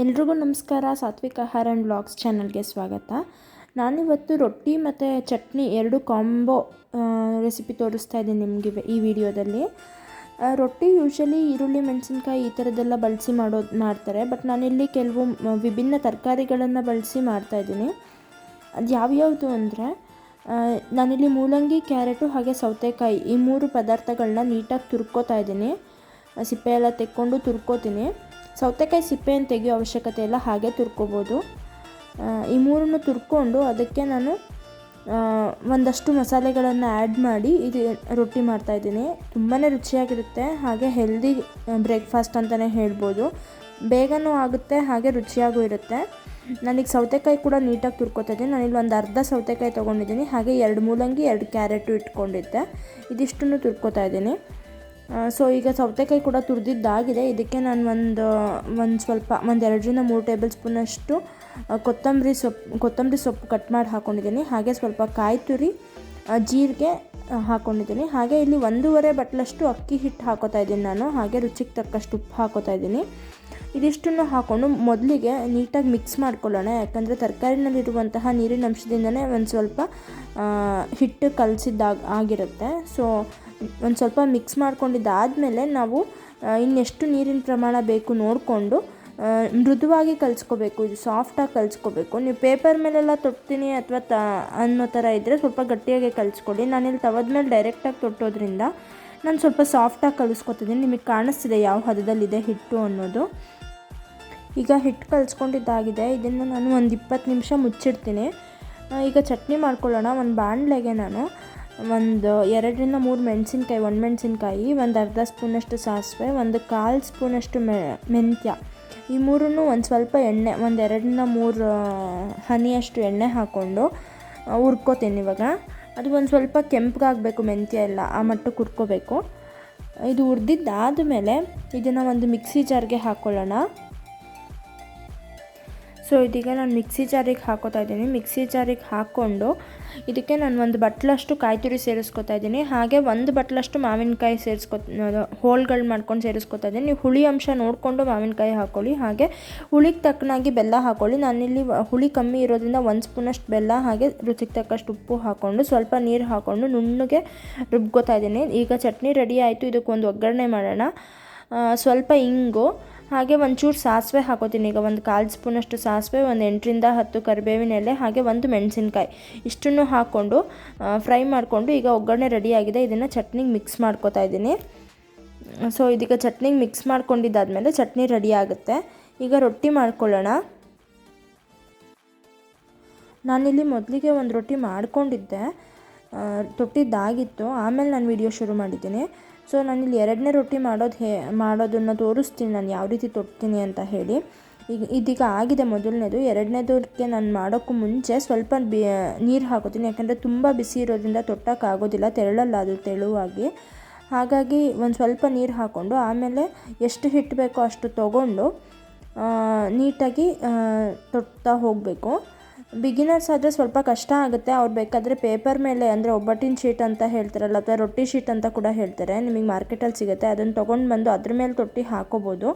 ಎಲ್ರಿಗೂ ನಮಸ್ಕಾರ. ಸಾತ್ವಿಕ್ ಆಹಾರ ಆ್ಯಂಡ್ ವ್ಲಾಗ್ಸ್ ಚಾನಲ್ಗೆ ಸ್ವಾಗತ. ನಾನಿವತ್ತು ರೊಟ್ಟಿ ಮತ್ತು ಚಟ್ನಿ ಎರಡು ಕಾಂಬೋ ರೆಸಿಪಿ ತೋರಿಸ್ತಾ ಇದ್ದೀನಿ ನಿಮಗೆ ಈ ವಿಡಿಯೋದಲ್ಲಿ. ರೊಟ್ಟಿ ಯೂಶ್ವಲಿ ಈರುಳ್ಳಿ ಮೆಣಸಿನ್ಕಾಯಿ ಈ ಥರದ್ದೆಲ್ಲ ಬಳಸಿ ಮಾಡ್ತಾರೆ. ಬಟ್ ನಾನಿಲ್ಲಿ ಕೆಲವು ವಿಭಿನ್ನ ತರಕಾರಿಗಳನ್ನು ಬಳಸಿ ಮಾಡ್ತಾಯಿದ್ದೀನಿ. ಅದು ಯಾವ್ಯಾವುದು ಅಂದರೆ ನಾನಿಲ್ಲಿ ಮೂಲಂಗಿ, ಕ್ಯಾರೆಟು ಹಾಗೆ ಸೌತೆಕಾಯಿ ಈ ಮೂರು ಪದಾರ್ಥಗಳನ್ನ ನೀಟಾಗಿ ತುರ್ಕೋತಾ ಇದ್ದೀನಿ. ಸಿಪ್ಪೆ ಎಲ್ಲ ತೆಕ್ಕೊಂಡು ತುರ್ಕೋತೀನಿ. ಸೌತೆಕಾಯಿ ಸಿಪ್ಪೆಯನ್ನು ತೆಗೆಯೋ ಅವಶ್ಯಕತೆ ಇಲ್ಲ, ಹಾಗೆ ತುರ್ಕೋಬೋದು. ಈ ಮೂರನ್ನು ತುರ್ಕೊಂಡು ಅದಕ್ಕೆ ನಾನು ಒಂದಷ್ಟು ಮಸಾಲೆಗಳನ್ನು ಆ್ಯಡ್ ಮಾಡಿ ಇದು ರೊಟ್ಟಿ ಮಾಡ್ತಾಯಿದ್ದೀನಿ. ತುಂಬಾ ರುಚಿಯಾಗಿರುತ್ತೆ, ಹಾಗೆ ಹೆಲ್ದಿ ಬ್ರೇಕ್ಫಾಸ್ಟ್ ಅಂತಲೇ ಹೇಳ್ಬೋದು. ಬೇಗನೂ ಆಗುತ್ತೆ, ಹಾಗೆ ರುಚಿಯಾಗೂ ಇರುತ್ತೆ. ನನಗೆ ಸೌತೆಕಾಯಿ ಕೂಡ ನೀಟಾಗಿ ತುರ್ಕೋತಾ ಇದ್ದೀನಿ. ನಾನಿಲ್ಲಿ ಒಂದು ಅರ್ಧ ಸೌತೆಕಾಯಿ ತೊಗೊಂಡಿದ್ದೀನಿ, ಹಾಗೆ 2 ಮೂಲಂಗಿ 2 ಕ್ಯಾರೆಟು ಇಟ್ಕೊಂಡಿದ್ದೆ. ಇದಿಷ್ಟನ್ನು ತುರ್ಕೋತಾ ಇದ್ದೀನಿ. ಸೊ ಈಗ ಸೌತೆಕಾಯಿ ಕೂಡ ತುರಿದಿದ್ದಾಗಿದೆ. ಇದಕ್ಕೆ ನಾನು ಒಂದು 2-3 ಟೇಬಲ್ ಸ್ಪೂನಷ್ಟು ಕೊತ್ತಂಬರಿ ಸೊಪ್ಪು ಕಟ್ ಮಾಡಿ ಹಾಕ್ಕೊಂಡಿದ್ದೀನಿ. ಹಾಗೆ ಸ್ವಲ್ಪ ಕಾಯಿ ತುರಿ, ಜೀರಿಗೆ ಹಾಕ್ಕೊಂಡಿದ್ದೀನಿ. ಹಾಗೆ ಇಲ್ಲಿ 1.5 ಬಟ್ಲಷ್ಟು ಅಕ್ಕಿ ಹಿಟ್ಟು ಹಾಕೋತಾ ಇದ್ದೀನಿ ನಾನು. ಹಾಗೆ ರುಚಿಗೆ ತಕ್ಕಷ್ಟು ಉಪ್ಪು ಹಾಕೋತಾ ಇದ್ದೀನಿ. ಇದಿಷ್ಟನ್ನು ಹಾಕ್ಕೊಂಡು ಮೊದಲಿಗೆ ನೀಟಾಗಿ ಮಿಕ್ಸ್ ಮಾಡ್ಕೊಳ್ಳೋಣ. ಯಾಕಂದರೆ ತರಕಾರಿನಲ್ಲಿರುವಂತಹ ನೀರಿನ ಅಂಶದಿಂದನೇ ಒಂದು ಸ್ವಲ್ಪ ಹಿಟ್ಟು ಆಗಿರುತ್ತೆ. ಸೊ ಒಂದು ಸ್ವಲ್ಪ ಮಿಕ್ಸ್ ಮಾಡ್ಕೊಂಡಿದ್ದಾದಮೇಲೆ ನಾವು ಇನ್ನೆಷ್ಟು ನೀರಿನ ಪ್ರಮಾಣ ಬೇಕು ನೋಡಿಕೊಂಡು ಮೃದುವಾಗಿ ಕಲಿಸ್ಕೋಬೇಕು. ಇದು ಸಾಫ್ಟಾಗಿ ಕಲಿಸ್ಕೋಬೇಕು. ನೀವು ಪೇಪರ್ ಮೇಲೆಲ್ಲ ತೊಟ್ತೀನಿ ಅಥವಾ ಅನ್ನೋ ಥರ ಇದ್ದರೆ ಸ್ವಲ್ಪ ಗಟ್ಟಿಯಾಗಿ ಕಲಿಸ್ಕೊಳ್ಳಿ. ನಾನಿಲ್ಲಿ ತವದ ಮೇಲೆ ಡೈರೆಕ್ಟಾಗಿ ತೊಟ್ಟೋದ್ರಿಂದ ನಾನು ಸ್ವಲ್ಪ ಸಾಫ್ಟಾಗಿ ಕಲಿಸ್ಕೊತಿದ್ದೀನಿ. ನಿಮಗೆ ಕಾಣಿಸ್ತಿದೆ ಯಾವ ಹದದಲ್ಲಿದೆ ಹಿಟ್ಟು ಅನ್ನೋದು. ಈಗ ಹಿಟ್ಟು ಕಲಿಸ್ಕೊಂಡಿದ್ದಾಗಿದೆ. ಇದನ್ನು ನಾನು ಒಂದು 20 ನಿಮಿಷ ಮುಚ್ಚಿಡ್ತೀನಿ. ಈಗ ಚಟ್ನಿ ಮಾಡ್ಕೊಳ್ಳೋಣ. ಒಂದು ಬಾಣಲೆಗೆ ನಾನು ಒಂದು 2-3 ಮೆಣಸಿನ್ಕಾಯಿ, ಒಣಮೆಣಸಿನ್ಕಾಯಿ, ಒಂದು ಅರ್ಧ ಸ್ಪೂನಷ್ಟು ಸಾಸಿವೆ, ಒಂದು 1/4 ಸ್ಪೂನಷ್ಟು ಮೆಂತ್ಯ, ಈ ಮೂರನ್ನು ಒಂದು ಸ್ವಲ್ಪ ಎಣ್ಣೆ, ಒಂದು 2-3 ಹನಿಯಷ್ಟು ಎಣ್ಣೆ ಹಾಕ್ಕೊಂಡು ಹುರ್ಕೋತೀನಿ. ಇವಾಗ ಅದು ಒಂದು ಸ್ವಲ್ಪ ಕೆಂಪಗಾಗಬೇಕು, ಮೆಂತ್ಯ ಎಲ್ಲ ಆ ಮಟ್ಟಕ್ಕೆ ಹುರ್ಕೋಬೇಕು. ಇದು ಹುರಿದಿದ್ದಾದಮೇಲೆ ಇದನ್ನು ಒಂದು ಮಿಕ್ಸಿ ಜಾರ್ಗೆ ಹಾಕ್ಕೊಳ್ಳೋಣ. ಸೊ ಇದೀಗ ನಾನು ಮಿಕ್ಸಿ ಜಾರಿಗೆ ಹಾಕೋತಾ ಇದ್ದೀನಿ. ಮಿಕ್ಸಿ ಜಾರಿಗೆ ಹಾಕ್ಕೊಂಡು ಇದಕ್ಕೆ ನಾನು ಒಂದು ಬಟ್ಲಷ್ಟು ಕಾಯಿ ತುರಿ ಸೇರಿಸ್ಕೊತಾ ಇದ್ದೀನಿ. ಹಾಗೆ 1 ಬಟ್ಲಷ್ಟು ಮಾವಿನಕಾಯಿ ಹೋಳ್ಗಳು ಮಾಡ್ಕೊಂಡು ಸೇರಿಸ್ಕೊತಾ ಇದ್ದೀನಿ. ನೀವು ಹುಳಿ ಅಂಶ ನೋಡಿಕೊಂಡು ಮಾವಿನಕಾಯಿ ಹಾಕ್ಕೊಳ್ಳಿ. ಹಾಗೆ ಹುಳಿಗೆ ತಕ್ಕನಾಗಿ ಬೆಲ್ಲ ಹಾಕ್ಕೊಳ್ಳಿ. ನಾನಿಲ್ಲಿ ಹುಳಿ ಕಮ್ಮಿ ಇರೋದ್ರಿಂದ 1 ಸ್ಪೂನಷ್ಟು ಬೆಲ್ಲ, ಹಾಗೆ ರುಚಿಗೆ ತಕ್ಕಷ್ಟು ಉಪ್ಪು ಹಾಕ್ಕೊಂಡು ಸ್ವಲ್ಪ ನೀರು ಹಾಕ್ಕೊಂಡು ನುಣ್ಣಗೆ ರುಬ್ಕೋತಾ ಇದ್ದೀನಿ. ಈಗ ಚಟ್ನಿ ರೆಡಿ ಆಯಿತು. ಇದಕ್ಕೊಂದು ಒಗ್ಗರಣೆ ಮಾಡೋಣ. ಸ್ವಲ್ಪ ಇಂಗು, ಹಾಗೆ ಒಂಚೂರು ಸಾಸಿವೆ ಹಾಕೋತೀನಿ. ಈಗ ಒಂದು 1/4 ಸ್ಪೂನಷ್ಟು ಸಾಸಿವೆ, ಒಂದು 8-10 ಕರಿಬೇವಿನ ಎಲೆ, ಹಾಗೆ 1 ಮೆಣಸಿನ್ಕಾಯಿ ಇಷ್ಟನ್ನು ಹಾಕ್ಕೊಂಡು ಫ್ರೈ ಮಾಡಿಕೊಂಡು ಈಗ ಒಗ್ಗರಣೆ ರೆಡಿಯಾಗಿದೆ. ಇದನ್ನು ಚಟ್ನಿಗೆ ಮಿಕ್ಸ್ ಮಾಡ್ಕೋತಾ ಇದ್ದೀನಿ. ಸೊ ಇದೀಗ ಚಟ್ನಿಗೆ ಮಿಕ್ಸ್ ಮಾಡ್ಕೊಂಡಿದ್ದಾದಮೇಲೆ ಚಟ್ನಿ ರೆಡಿ ಆಗುತ್ತೆ. ಈಗ ರೊಟ್ಟಿ ಮಾಡ್ಕೊಳ್ಳೋಣ. ನಾನಿಲ್ಲಿ ಮೊದಲಿಗೆ ಒಂದು ರೊಟ್ಟಿ ಮಾಡ್ಕೊಂಡಿದ್ದೆ, ತೊಟ್ಟಿದ್ದಾಗಿತ್ತು. ಆಮೇಲೆ ನಾನು ವಿಡಿಯೋ ಶುರು ಮಾಡಿದ್ದೀನಿ. ಸೊ ನಾನಿಲ್ಲಿ 2ನೇ ರೊಟ್ಟಿ ಮಾಡೋದನ್ನು ತೋರಿಸ್ತೀನಿ ನಾನು ಯಾವ ರೀತಿ ತೊಟ್ತೀನಿ ಅಂತ ಹೇಳಿ. ಇದೀಗ ಆಗಿದೆ ಮೊದಲನೇದು. 2ನೇದಕ್ಕೆ ನಾನು ಮಾಡೋಕ್ಕೂ ಮುಂಚೆ ಸ್ವಲ್ಪ ನೀರು ಹಾಕೋತೀನಿ. ಯಾಕಂದರೆ ತುಂಬ ಬಿಸಿ ಇರೋದ್ರಿಂದ ತೊಟ್ಟೋಕ್ಕಾಗೋದಿಲ್ಲ, ತೆರಳಲ್ಲ ಅದು ತೆಳುವಾಗಿ. ಹಾಗಾಗಿ ಒಂದು ಸ್ವಲ್ಪ ನೀರು ಹಾಕ್ಕೊಂಡು ಆಮೇಲೆ ಎಷ್ಟು ಹಿಟ್ಟು ಬೇಕೋ ಅಷ್ಟು ತೊಗೊಂಡು ನೀಟಾಗಿ ತೊಟ್ತಾ ಹೋಗಬೇಕು. ಬಿಗಿನರ್ಸ್ ಆದರೆ ಸ್ವಲ್ಪ ಕಷ್ಟ ಆಗುತ್ತೆ. ಅವ್ರು ಬೇಕಾದರೆ ಪೇಪರ್ ಮೇಲೆ, ಅಂದರೆ ಒಬ್ಬಟ್ಟಿನ ಶೀಟ್ ಅಂತ ಹೇಳ್ತಾರಲ್ಲ, ಅಥವಾ ರೊಟ್ಟಿ ಶೀಟ್ ಅಂತ ಕೂಡ ಹೇಳ್ತಾರೆ, ನಿಮಗೆ ಮಾರ್ಕೆಟಲ್ಲಿ ಸಿಗುತ್ತೆ, ಅದನ್ನು ತೊಗೊಂಡು ಬಂದು ಅದ್ರ ಮೇಲೆ ತೊಟ್ಟಿ ಹಾಕೋಬೋದು.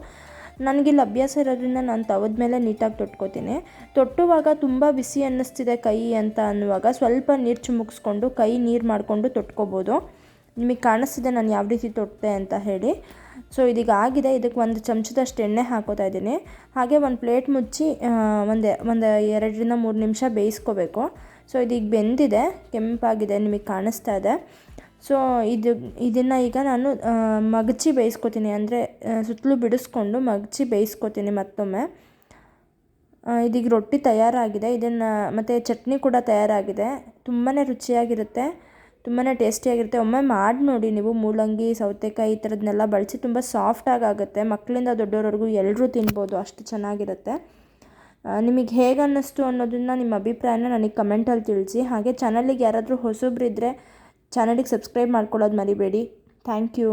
ನನಗಿಲ್ಲಿ ಅಭ್ಯಾಸ ಇರೋದ್ರಿಂದ ನಾನು ತವದ ಮೇಲೆ ನೀಟಾಗಿ ತೊಟ್ಕೋತೀನಿ. ತೊಟ್ಟುವಾಗ ತುಂಬ ಬಿಸಿ ಅನ್ನಿಸ್ತಿದೆ ಕೈ ಅಂತ ಅನ್ನುವಾಗ ಸ್ವಲ್ಪ ನೀರು ಚಿಮುಕ್ಸ್ಕೊಂಡು ಕೈ ನೀರು ಮಾಡಿಕೊಂಡು ತೊಟ್ಕೋಬೋದು. ನಿಮಗೆ ಕಾಣಿಸ್ತಿದೆ ನಾನು ಯಾವ ರೀತಿ ತೊಟ್ಟೆ ಅಂತ ಹೇಳಿ. ಸೊ ಇದೀಗ ಆಗಿದೆ. ಇದಕ್ಕೆ 1 ಚಮಚದಷ್ಟು ಎಣ್ಣೆ ಹಾಕೋತಾ ಇದ್ದೀನಿ. ಹಾಗೆ ಒಂದು ಪ್ಲೇಟ್ ಮುಚ್ಚಿ ಒಂದು 2-3 ನಿಮಿಷ ಬೇಯಿಸ್ಕೋಬೇಕು. ಸೊ ಇದೀಗ ಬೆಂದಿದೆ, ಕೆಂಪಾಗಿದೆ, ನಿಮಗೆ ಕಾಣಿಸ್ತಾ ಇದೆ. ಸೊ ಇದನ್ನು ಈಗ ನಾನು ಮಗಚಿ ಬೇಯಿಸ್ಕೊತೀನಿ, ಅಂದರೆ ಸುತ್ತಲೂ ಬಿಡಿಸ್ಕೊಂಡು ಮಗಚಿ ಬೇಯಿಸ್ಕೊತೀನಿ ಮತ್ತೊಮ್ಮೆ. ಇದೀಗ ರೊಟ್ಟಿ ತಯಾರಾಗಿದೆ. ಇದನ್ನು ಮತ್ತು ಚಟ್ನಿ ಕೂಡ ತಯಾರಾಗಿದೆ. ತುಂಬಾ ರುಚಿಯಾಗಿರುತ್ತೆ, ತುಂಬಾ ಟೇಸ್ಟಿಯಾಗಿರುತ್ತೆ. ಒಮ್ಮೆ ಮಾಡಿ ನೋಡಿ ನೀವು. ಮೂಲಂಗಿ, ಸೌತೆಕಾಯಿ ಈ ಥರದನ್ನೆಲ್ಲ ಬಳಸಿ ತುಂಬ ಸಾಫ್ಟಾಗಿ ಆಗುತ್ತೆ. ಮಕ್ಕಳಿಂದ ದೊಡ್ಡವರವರೆಗೂ ಎಲ್ಲರೂ ತಿನ್ಬೋದು, ಅಷ್ಟು ಚೆನ್ನಾಗಿರುತ್ತೆ. ನಿಮಗೆ ಹೇಗೆ ಅನ್ನಿಸ್ತು ಅನ್ನೋದನ್ನು, ನಿಮ್ಮ ಅಭಿಪ್ರಾಯನ ನನಗೆ ಕಮೆಂಟಲ್ಲಿ ತಿಳಿಸಿ. ಹಾಗೆ ಚಾನಲಿಗೆ ಯಾರಾದರೂ ಹೊಸಬ್ರಿದ್ದರೆ ಚಾನಲಿಗೆ ಸಬ್ಸ್ಕ್ರೈಬ್ ಮಾಡ್ಕೊಳ್ಳೋದು ಮರಿಬೇಡಿ. Thank you.